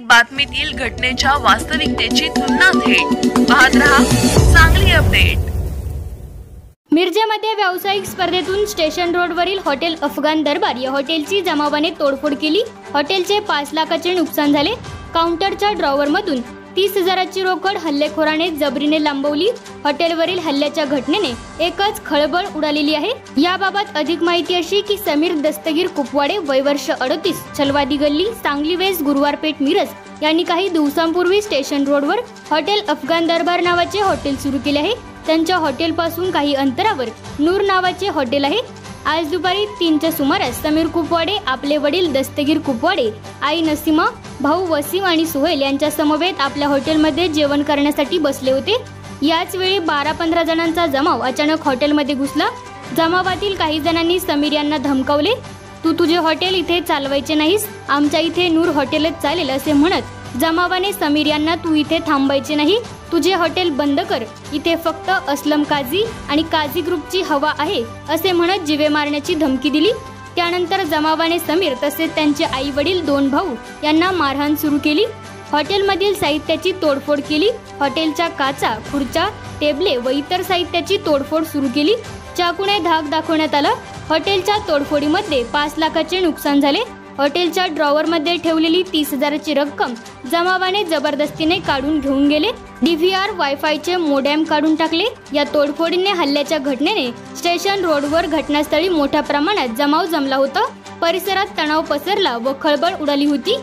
बातमीतील घटनेच्या वास्तविकतेची तुलना थेट पाहत रहा सांगली अपडेट। मिरजेमध्ये व्यावसायिक स्पर्धेतून स्टेशन रोडवरील हॉटेल अफगान दरबार या हॉटेलची जमावाने तोडफोड केली। हॉटेलचे 5 लाखाचे नुकसान झाले। काउंटरच्या ड्रॉवरमधून 30,000ची रोकड हल्लेखोराने जबरीने लांबवली। हॉटेलवरील हल्ल्याच्या घटनेने एकच खळबळ उडालेली आहे। याबाबत अधिक माहिती अशी की समीर दस्तगीर कुपवाडे वय वर्ष 38 छलवादी गल्ली सांगली वेस्ट गुरुवार पेठ मिरज यांनी काही दिवसांपूर्वी स्टेशन रोडवर हॉटेल अफगान दरबार नावाचे हॉटेल सुरू केले आहे। त्यांच्या हॉटेलपासून काही अंतरावर नूर नावाचे हॉटेल आहे। आज दुपारी 3च्या सुमारास समीर कुपवाडे आपले वडील दस्तगीर कुपवाडे, आई नसीमा, भाऊ वसीम आणि सुहेल यांच्या समवेत आपल्या हॉटेलमध्ये जेवण करण्यासाठी बसले होते। याच वेळी 12-15 जणांचा जमाव अचानक हॉटेलमध्ये घुसला। जमावातील काही जणांनी समीर यांना धमकावले, तू तुझे हॉटेल इथे चालवायचे नाहीस, आमच्या इथे नूर हॉटेलच चालेल असे म्हणत जमावाने समीर यांना तू इथे थांबायचे नाही, तुझे हॉटेल बंद कर, इथे फक्त असलम काझी आणि काझी ग्रुपची हवा आहे असे म्हणत जीवे मारण्याची धमकी दिली। त्यानंतर जमावाने समीर तसेच त्यांचे आई वडील 2 भाऊ यांना मारहाण सुरू केली। हॉटेलमधील साहित्याची तोडफोड केली। हॉटेलच्या काचा, खुर्च्या, टेबले व इतर साहित्याची तोडफोड सुरू केली। चाकूने धाक दाखवण्यात आला। हॉटेलच्या तोडफोडीमध्ये 5 लाखाचे नुकसान झाले। हॉटेलच्या ड्रॉवरमध्ये ठेवलेली 30,000ची रक्कम जमावाने जबरदस्तीने काढून घेऊन गेले। DVR वायफायचे मोडेम काढून टाकले। या तोडफोडीने हल्ल्याच्या घटनेने स्टेशन रोडवर घटनास्थळी मोठ्या प्रमाणात जमाव जमला होता। परिसरात तणाव पसरला व खळबळ उडाली होती।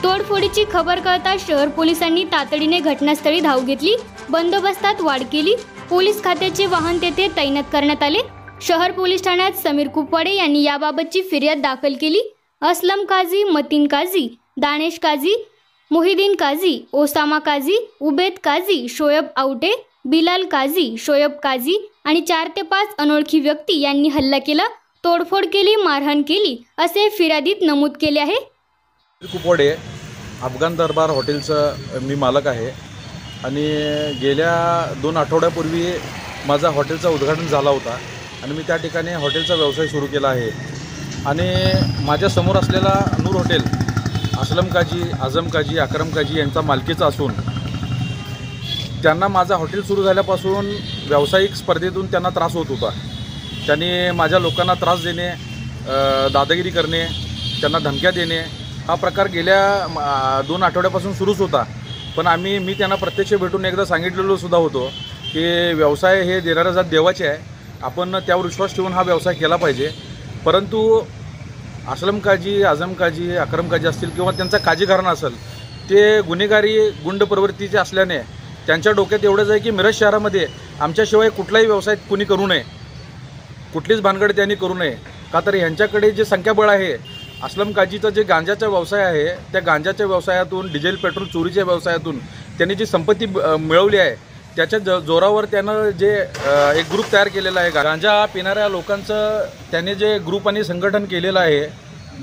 तोडफोडीची खबर कळता शहर पोलिसांनी तातडीने घटनास्थळी धाव घेतली। बंदोबस्तात वाढ केली। पोलीस खात्याचे वाहन तेथे तैनात करण्यात आले। शहर पोलीस ठाण्यात समीर कुपवाडे यांनी याबाबतची फिर्याद दाखल केली। असलम काझी, मतीन काझी, दानेश काझी, मुहिदीन काझी, ओसामा काझी, उबेद काझी, शोएब आवटे, बिलाल काझी, शोएब काझी आणि 4 ते 5 अनोळखी व्यक्ती यांनी हल्ला केला, तोडफोड केली, मारहाण केली असे फिर्यादीत नमूद केले आहे। कुपवाडे अफगान दरबार हॉटेलचा मी मालक आहे आणि गेल्या 2 आठवड्यापूर्वी माझा हॉटेलचा उद्घाटन झाला होता आणि मी त्या ठिकाणी हॉटेलचा व्यवसाय सुरू केला आहे आणि माझ्या समोर असलेला नूर हॉटेल असलम काझी, आझम काझी, अकरम काझी यांचा मालकीचा असून त्यांना माझा हॉटेल सुरू झाल्यापासून व्यावसायिक स्पर्धेतून त्यांना त्रास होत होता। त्यांनी माझ्या लोकांना त्रास देणे, दादागिरी करणे, त्यांना धमक्या देणे हा प्रकार गेल्या 2 आठवड्यापासून सुरूच होता। पण मी त्यांना प्रत्यक्ष भेटून एकदा सांगितलेलो सुद्धा होतो की व्यवसाय हे देणाऱ्या जात देवाचे आहे, आपण त्यावर विश्वास ठेवून हा व्यवसाय केला पाहिजे। परंतु असलम काझी, आझम काझी, अकरम काझी असतील किंवा त्यांचा काझी घराणा असेल ते गुन्हेगारी गुंड प्रवृत्तीचे असल्याने त्यांच्या डोक्यात एवढंच आहे की मिरज शहरामध्ये आमच्याशिवाय कुठलाही व्यवसाय कुणी करू नये, कुठलीच भानगड त्यांनी करू नये। का तर ह्यांच्याकडे जे संख्याबळ आहे, असलम काझीचा जे गांजाचा व्यवसाय आहे त्या गांजाच्या व्यवसायातून, डिझेल पेट्रोल चोरीच्या व्यवसायातून त्यांनी जी संपत्ती मिळवली आहे त्याच्या जोरावर त्यानं जे एक ग्रुप तयार केलेला आहे, गांजा पिणाऱ्या लोकांचं त्यांनी जे ग्रुप आणि संघटन केलेलं आहे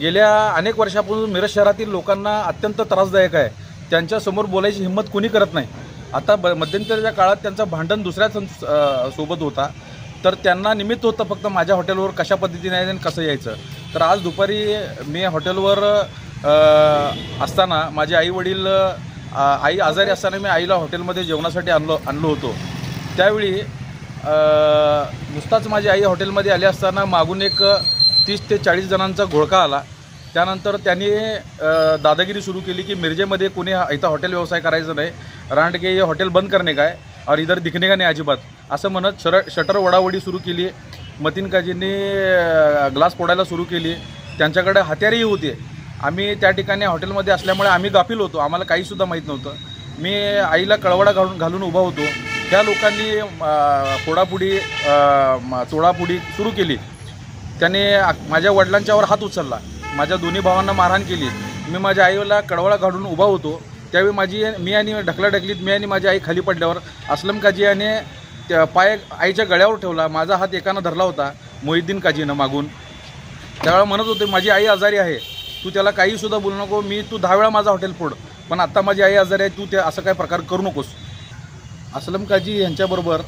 गेल्या अनेक वर्षापासून मिरज शहरातील लोकांना अत्यंत त्रासदायक आहे। त्यांच्यासमोर बोलायची हिंमत कुणी करत नाही। आता मध्यंतरीच्या काळात त्यांचं भांडण दुसऱ्याच सोबत होता, तर त्यांना निमित्त होतं फक्त माझ्या हॉटेलवर कशा पद्धतीने यायचं आणि कसं यायचं। तर आज दुपारी मी हॉटेलवर असताना माझे आई वडील, आई आजारी असताना मी आईला हॉटेलमध्ये जेवणासाठी आणलो होतो। त्यावेळी नुसताच माझी आई हॉटेलमध्ये आली असताना मागून एक 30 ते 40 जणांचा घोळका आला। त्यानंतर त्यांनी दादागिरी सुरू केली की मिरजेमध्ये कोणी इथं हॉटेल व्यवसाय करायचं नाही, रांड के ये हॉटेल बंद करणे काय और इधर दिखणे का नाही अजिबात असं म्हणत शटर वडावडी सुरू केली। मतीन काझींनी ग्लास फोडायला सुरू केली। त्यांच्याकडे हत्यारही होते। आम्ही त्या ठिकाणी हॉटेलमध्ये असल्यामुळे आम्ही गाफील होतो, आम्हाला काहीसुद्धा माहीत नव्हतं। मी आईला कळवडा घालून उभा होतो। त्या लोकांनी फोडाफोडी, तोडाफोडी सुरू केली। त्याने माझ्या वडिलांच्यावर हात उचलला, माझ्या दोन्ही भावांना मारहाण केली। मी माझ्या आईला कळवडा घालून उभा होतो त्यावेळी मी आणि ढकलाढकलीत मी आणि माझी आई खाली पडल्यावर असलम काझी याने त्या पाय आईच्या गळ्यावर ठेवला। माझा हात एकानं धरला होता मुहिद्दीन काझीनं मागून। त्यावेळेला म्हणत होते माझी आई आजारी आहे, तू त्याला काहीसुद्धा बोलू नको, तू 10 वेळा माझा हॉटेल फोड, पण आत्ता माझी आई आजारी आहे, तू ते असं काय प्रकार करू नकोस। असलम काझी यांच्याबरोबर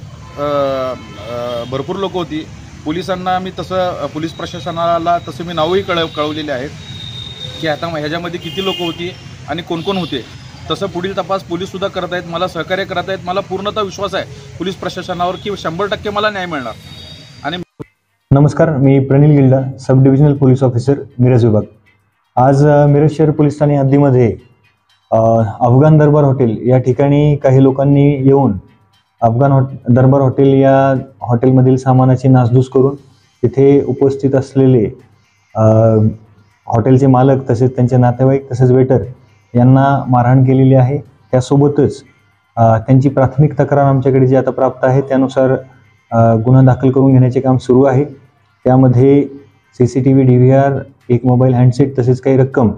भरपूर लोक होती। पोलिसांना मी तसं पोलीस प्रशासनाला तसं मी नावही कळवलेले आहेत की आता ह्याच्यामध्ये किती लोक होती आणि कोण कोण होते। तसं पुढील तपास पोलीससुद्धा करत आहेत, मला सहकार्य करत आहेत. मला पूर्णतः विश्वास आहे पोलीस प्रशासनावर की 100% मला न्याय मिळणार. आणि नमस्कार, मी Pranil Gilda, sub divisional police officer, Miraj विभाग. आज मिरज शहर पोलीस ठाणे हद्दीमध्ये अफगाण दरबार हॉटेल या ठिकाणी काही लोकांनी येऊन अफगाण दरबार हॉटेल या हॉटेलमधील सामानाची नासधूस करून तिथे उपस्थित असलेले हॉटेलचे मालक तसेच त्यांचे नातेवाईक तसेच वेटर यांना मारहाण केलेली आहे. त्यासोबतच त्यांची प्राथमिक तक्रार आमच्याकडे जी आता प्राप्त आहे त्यानुसार गुन्हा दाखल करून घेण्याचे काम सुरू आहे. त्यामध्ये CCTV DVR, एक मोबाईल हँडसेट तसेच काही रक्कम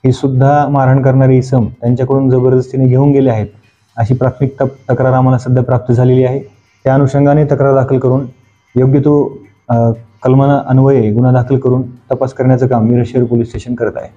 ही सुद्धा मारहाण करणारे इसम त्यांच्याकडून जबरदस्तीने घेऊन गेले आहेत अशी प्राथमिक तक्रार आम्हाला सध्या प्राप्त झालेली आहे. त्या अनुषंगाने तक्रार दाखल करून योग्य तो कलमाना अन्वये गुन्हा दाखल करून तपास करण्याचं काम मिरज शहर पोलीस स्टेशन करत आहे.